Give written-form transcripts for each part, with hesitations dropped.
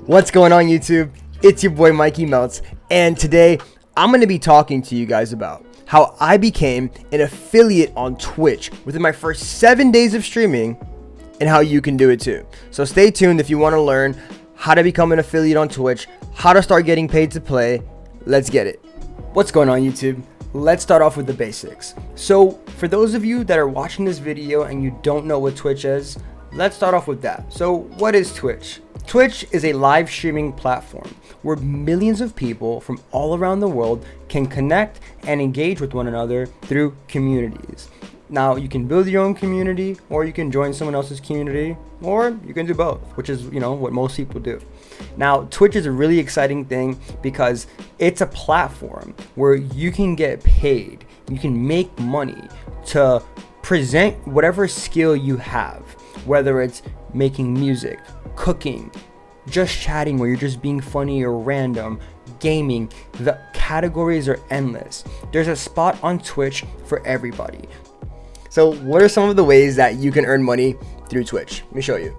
What's going on, YouTube? It's your boy Mikey Melts, and today I'm going to be talking to you guys about how I became an affiliate on Twitch within my first 7 days of streaming and how you can do it too. So stay tuned if you want to learn how to become an affiliate on Twitch, how to start getting paid to play. Let's get it. What's going on, YouTube? Let's start off with the basics. So for those of you that are watching this video and you don't know what Twitch is, let's start off with that. So what is Twitch? Twitch is a live streaming platform where millions of people from all around the world can connect and engage with one another through communities. Now, you can build your own community, or you can join someone else's community, or you can do both, which is, what most people do. Now, Twitch is a really exciting thing because it's a platform where you can get paid, you can make money to present whatever skill you have, whether it's making music, cooking, just chatting where you're just being funny or random, gaming. The categories are endless. There's a spot on Twitch for everybody. So what are some of the ways that you can earn money through Twitch? Let me show you.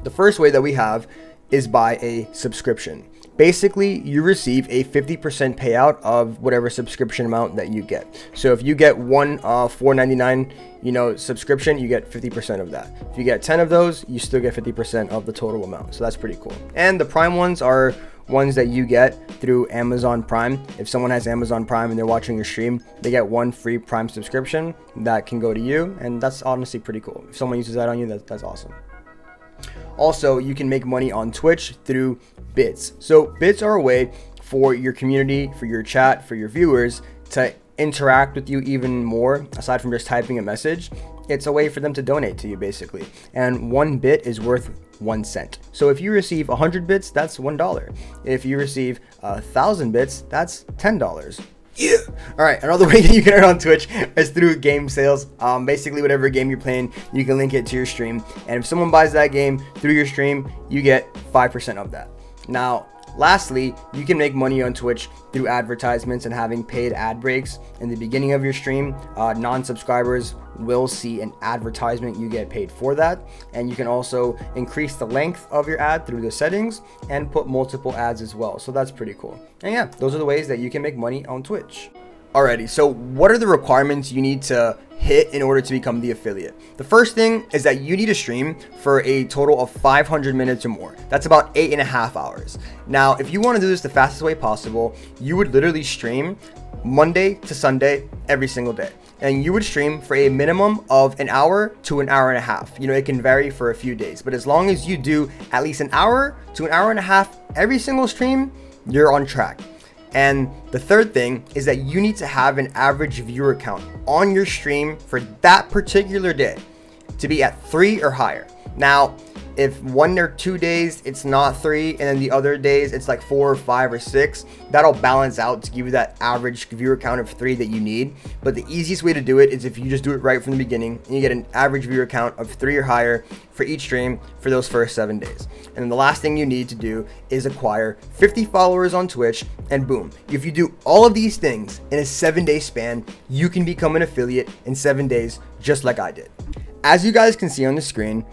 The first way that we have is by a subscription. Basically, you receive a 50% payout of whatever subscription amount that you get. So if you get one $4.99, subscription, you get 50% of that. If you get 10 of those, you still get 50% of the total amount. So that's pretty cool. And the Prime ones are ones that you get through Amazon Prime. If someone has Amazon Prime and they're watching your stream, they get one free Prime subscription that can go to you, and that's honestly pretty cool. If someone uses that on you, that's awesome. Also, you can make money on Twitch through bits. So bits are a way for your community, for your chat, for your viewers to interact with you even more. Aside from just typing a message, it's a way for them to donate to you, basically. And one bit is worth 1 cent. So if you receive 100 bits, that's $1. If you receive 1,000 bits, that's $10. Yeah. All right, another way that you can earn on Twitch is through game sales. Basically, whatever game you're playing, you can link it to your stream, and if someone buys that game through your stream, you get 5% of that. Now, lastly, you can make money on Twitch through advertisements and having paid ad breaks. In the beginning of your stream, non-subscribers will see an advertisement. You get paid for that, and you can also increase the length of your ad through the settings and put multiple ads as well. So that's pretty cool. And yeah, those are the ways that you can make money on Twitch. Alrighty, so what are the requirements you need to hit in order to become the affiliate? The first thing is that you need to stream for a total of 500 minutes or more. That's about 8.5 hours. Now, if you want to do this the fastest way possible, you would literally stream Monday to Sunday every single day. And you would stream for a minimum of an hour to an hour and a half. It can vary for a few days, but as long as you do at least an hour to an hour and a half every single stream, you're on track. And the third thing is that you need to have an average viewer count on your stream for that particular day to be at 3 or higher. Now, if 1 or 2 days it's not 3, and then the other days it's like 4 or 5 or 6, that'll balance out to give you that average viewer count of 3 that you need. But the easiest way to do it is if you just do it right from the beginning, and you get an average viewer count of 3 or higher for each stream for those first 7 days. And then the last thing you need to do is acquire 50 followers on Twitch, and boom, if you do all of these things in a 7-day span, you can become an affiliate in 7 days, just like I did. As you guys can see on the screen,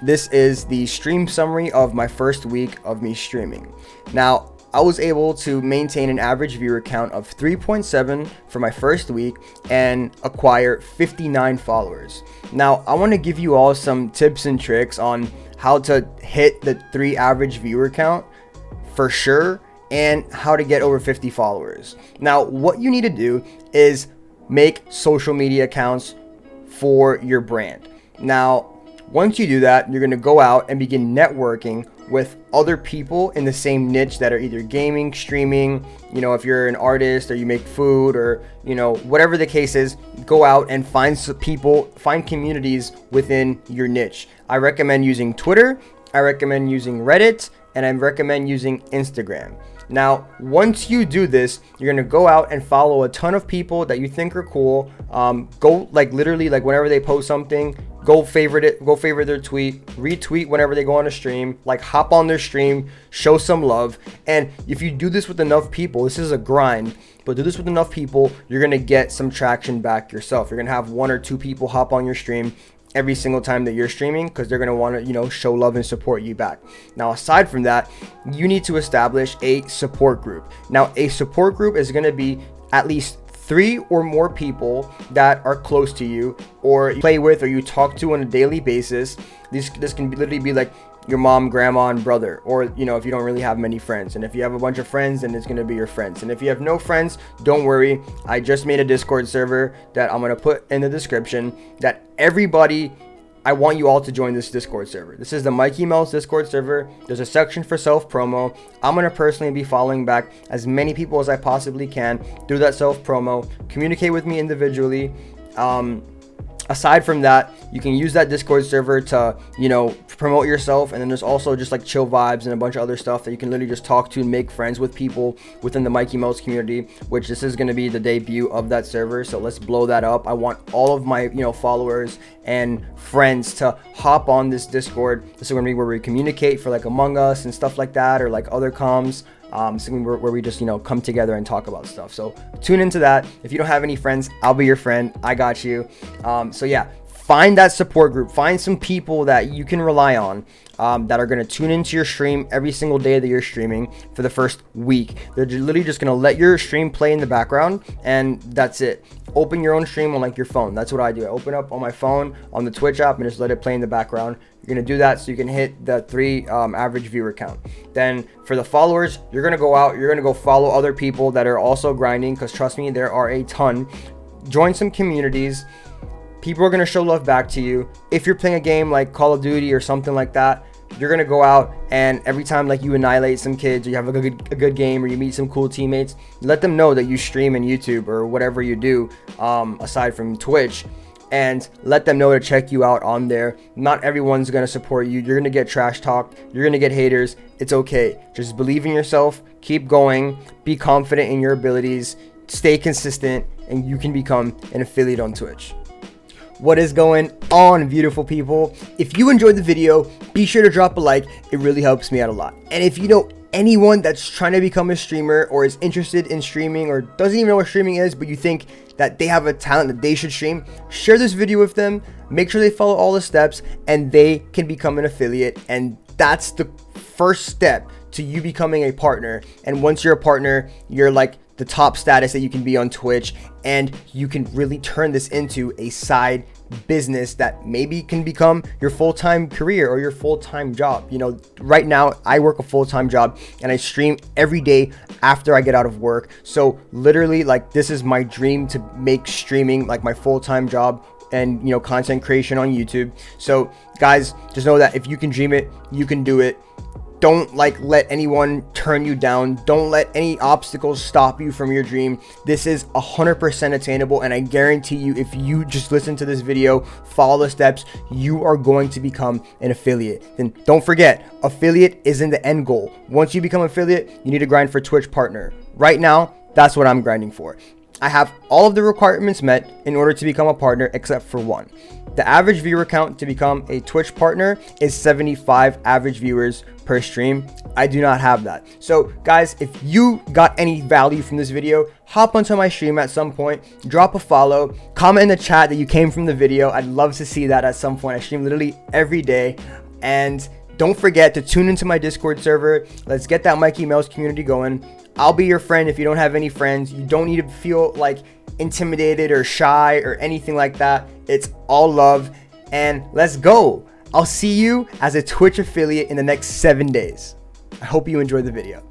this is the stream summary of my first week of me streaming. Now, I was able to maintain an average viewer count of 3.7 for my first week and acquire 59 followers. Now, I want to give you all some tips and tricks on how to hit the 3 average viewer count for sure, and how to get over 50 followers. Now, what you need to do is make social media accounts for your brand. Now, once you do that, you're going to go out and begin networking with other people in the same niche that are either gaming, streaming, if you're an artist or you make food, or, whatever the case is, go out and find communities within your niche. I recommend using Twitter, I recommend using Reddit, and I recommend using Instagram. Now, once you do this, you're going to go out and follow a ton of people that you think are cool. Go literally whenever they post something, go favorite it, go favorite their tweet, retweet whenever they go on a stream, hop on their stream, show some love. And if you do this with enough people, this is a grind, but do this with enough people, you're going to get some traction back yourself. You're going to have 1 or 2 people hop on your stream every single time that you're streaming, because they're going to want to, you know, show love and support you back. Now, aside from that, you need to establish a support group. Now, a support group is going to be at least 3 or more people that are close to you, or you play with, or you talk to on a daily basis. This can literally be like your mom, grandma, and brother, or, you know, if you don't really have many friends. And if you have a bunch of friends, then it's going to be your friends. And if you have no friends, don't worry, I just made a Discord server that I'm going to put in the description, that everybody, I want you all to join this Discord server. This is the Mikey Melts Discord server. There's a section for self promo. I'm going to personally be following back as many people as I possibly can through that self promo. Communicate with me individually. Aside from that, you can use that Discord server to, you know, promote yourself. And then there's also just like chill vibes and a bunch of other stuff that you can literally just talk to and make friends with people within the Mikey Melts community, which this is going to be the debut of that server. So let's blow that up. I want all of my, you know, followers and friends to hop on this Discord. This is going to be where we communicate for like Among Us and stuff like that, or like other comms. Something where we just, you know, come together and talk about stuff. So tune into that. If you don't have any friends, I'll be your friend. I got you. So yeah, find that support group. Find some people that you can rely on, that are going to tune into your stream every single day that you're streaming for the first week. They're literally just going to let your stream play in the background, and that's it. Open your own stream on like your phone. That's what I do. I open up on my phone on the Twitch app and just let it play in the background. You're going to do that so you can hit the 3 average viewer count. Then for the followers, you're going to go out, you're going to go follow other people that are also grinding, because trust me, there are a ton. Join some communities. People are going to show love back to you. If you're playing a game like Call of Duty or something like that, you're going to go out, and every time like you annihilate some kids, or you have a good game, or you meet some cool teammates, let them know that you stream in YouTube or whatever you do, aside from Twitch, and let them know to check you out on there. Not everyone's going to support you. You're going to get trash talked. You're going to get haters. It's okay. Just believe in yourself. Keep going. Be confident in your abilities. Stay consistent, and you can become an affiliate on Twitch. What is going on, beautiful people? If you enjoyed the video, be sure to drop a like. It really helps me out a lot. And if you know anyone that's trying to become a streamer, or is interested in streaming, or doesn't even know what streaming is, but you think that they have a talent that they should stream, share this video with them. Make sure they follow all the steps, and they can become an affiliate. And that's the first step to you becoming a partner. And once you're a partner, you're like the top status that you can be on Twitch, and you can really turn this into a side business that maybe can become your full-time career or your full-time job. You know, right now I work a full-time job, and I stream every day after I get out of work. So literally, like, this is my dream, to make streaming like my full-time job, and, you know, content creation on YouTube. So guys, just know that if you can dream it, you can do it. Don't like let anyone turn you down. Don't let any obstacles stop you from your dream. This is 100% attainable, and I guarantee you, if you just listen to this video, follow the steps, you are going to become an affiliate. Then don't forget, affiliate isn't the end goal. Once you become affiliate, you need to grind for Twitch partner. Right now, that's what I'm grinding for. I have all of the requirements met in order to become a partner, except for one. The average viewer count to become a Twitch partner is 75 average viewers per stream. I do not have that. So guys, if you got any value from this video, hop onto my stream at some point, drop a follow, comment in the chat that you came from the video. I'd love to see that at some point. I stream literally every day. And don't forget to tune into my Discord server. Let's get that Mikey Melts community going. I'll be your friend if you don't have any friends. You don't need to feel like intimidated or shy or anything like that. It's all love, and let's go. I'll see you as a Twitch affiliate in the next 7 days. I hope you enjoyed the video.